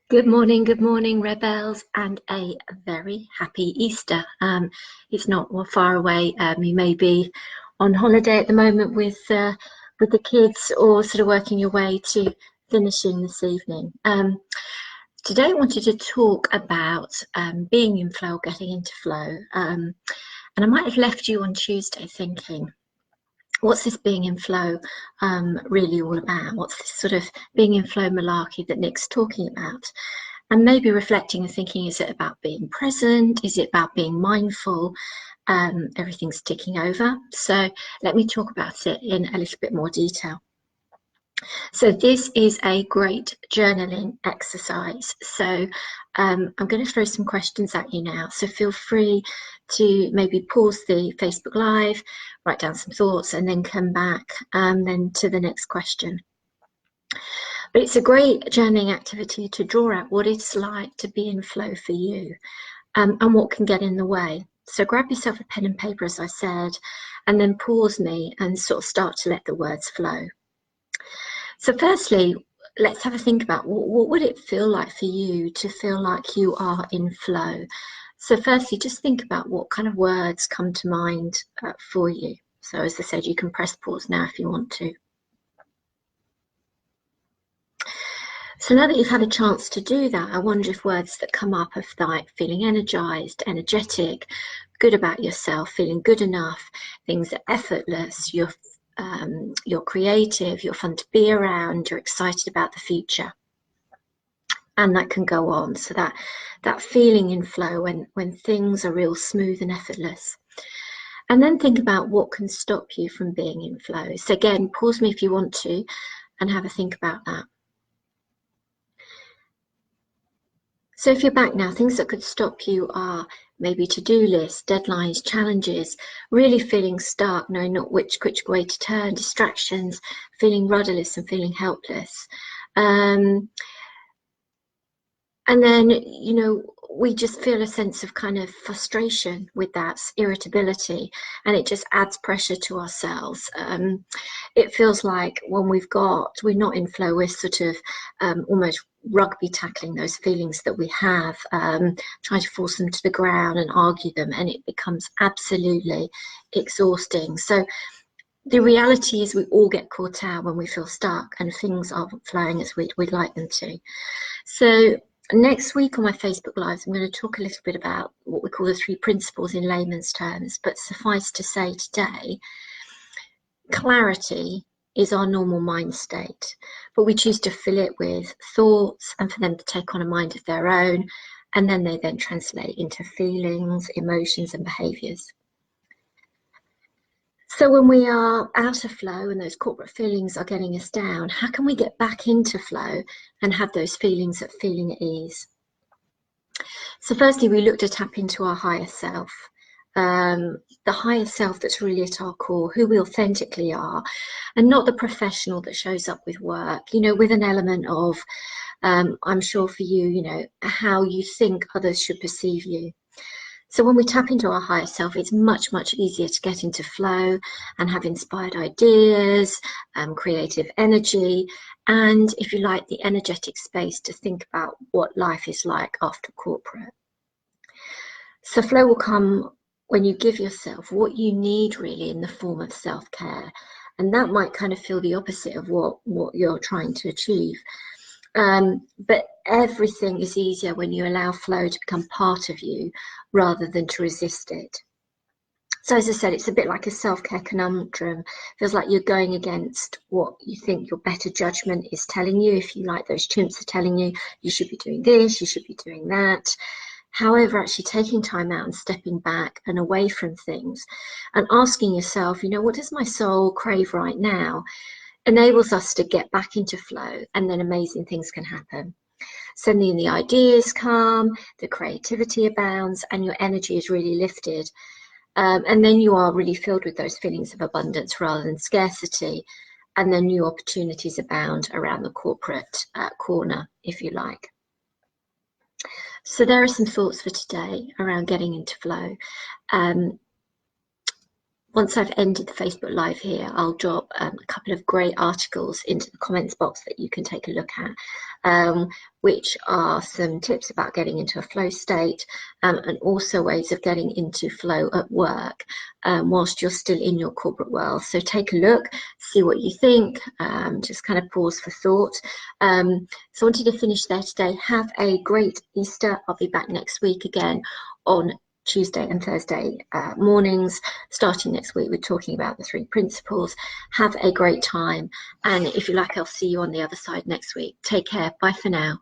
Good morning, rebels, and a very happy Easter. It's not far away. You may be on holiday at the moment with the kids, or sort of working your way to finishing this evening. Today, I wanted to talk about being in flow, getting into flow. And I might have left you on Tuesday thinking, what's this being in flow really all about? What's this sort of being in flow malarkey that Nick's talking about? And maybe reflecting and thinking, is it about being present? Is it about being mindful? Everything's ticking over. So let me talk about it in a little bit more detail. So this is a great journaling exercise. So I'm going to throw some questions at you now. So feel free to maybe pause the Facebook Live, write down some thoughts, and then come back then to the next question. But it's a great journaling activity to draw out what it's like to be in flow for you, and what can get in the way. So grab yourself a pen and paper, as I said, and then pause me and sort of start to let the words flow. So firstly, let's have a think about what would it feel like for you to feel like you are in flow. So firstly, just think about what kind of words come to mind for you. So as I said, you can press pause now if you want to. So now that you've had a chance to do that, I wonder if words that come up are like feeling energized, energetic, good about yourself, feeling good enough, things are effortless, you're creative, you're fun to be around, you're excited about the future. And that can go on. So that feeling in flow when things are real smooth and effortless. And then think about what can stop you from being in flow. So again, pause me if you want to and have a think about that. So if you're back now, things that could stop you are maybe to-do lists, deadlines, challenges, really feeling stuck, knowing not which way to turn, distractions, feeling rudderless and feeling helpless. And then, you know, we just feel a sense of kind of frustration with that, irritability, and it just adds pressure to ourselves. It feels like when we're not in flow, we're sort of almost rugby tackling those feelings that we have, trying to force them to the ground and argue them, and it becomes absolutely exhausting. So the reality is we all get caught out when we feel stuck and things aren't flowing as we'd like them to. So next week on my Facebook Lives, I'm going to talk a little bit about what we call the 3 principles in layman's terms, but suffice to say today, clarity is our normal mind state, but we choose to fill it with thoughts and for them to take on a mind of their own, and then they then translate into feelings, emotions, and behaviours. So when we are out of flow and those corporate feelings are getting us down, how can we get back into flow and have those feelings of feeling at ease? So firstly, we look to tap into our higher self, the higher self that's really at our core, who we authentically are, and not the professional that shows up with work, you know, with an element of, I'm sure for you, you know, how you think others should perceive you. So when we tap into our higher self, it's much, much easier to get into flow and have inspired ideas, creative energy, and if you like, the energetic space to think about what life is like after corporate. So flow will come when you give yourself what you need really in the form of self-care. And that might kind of feel the opposite of what you're trying to achieve. But everything is easier when you allow flow to become part of you rather than to resist it. So as I said, it's a bit like a self-care conundrum. It feels like you're going against what you think your better judgment is telling you. If you like, those chimps are telling you, you should be doing this, you should be doing that. However, actually taking time out and stepping back and away from things and asking yourself, you know, what does my soul crave right now, enables us to get back into flow, and then amazing things can happen. Suddenly the ideas come, the creativity abounds, and your energy is really lifted. And then you are really filled with those feelings of abundance rather than scarcity, and then new opportunities abound around the corporate corner, if you like. So there are some thoughts for today around getting into flow. once I've ended the Facebook Live here, I'll drop a couple of great articles into the comments box that you can take a look at, which are some tips about getting into a flow state, and also ways of getting into flow at work whilst you're still in your corporate world. So take a look, see what you think, just kind of pause for thought. So I wanted to finish there today. Have a great Easter. I'll be back next week again on Tuesday and Thursday mornings. Starting next week, we're talking about the 3 principles. Have a great time. And if you like, I'll see you on the other side next week. Take care. Bye for now.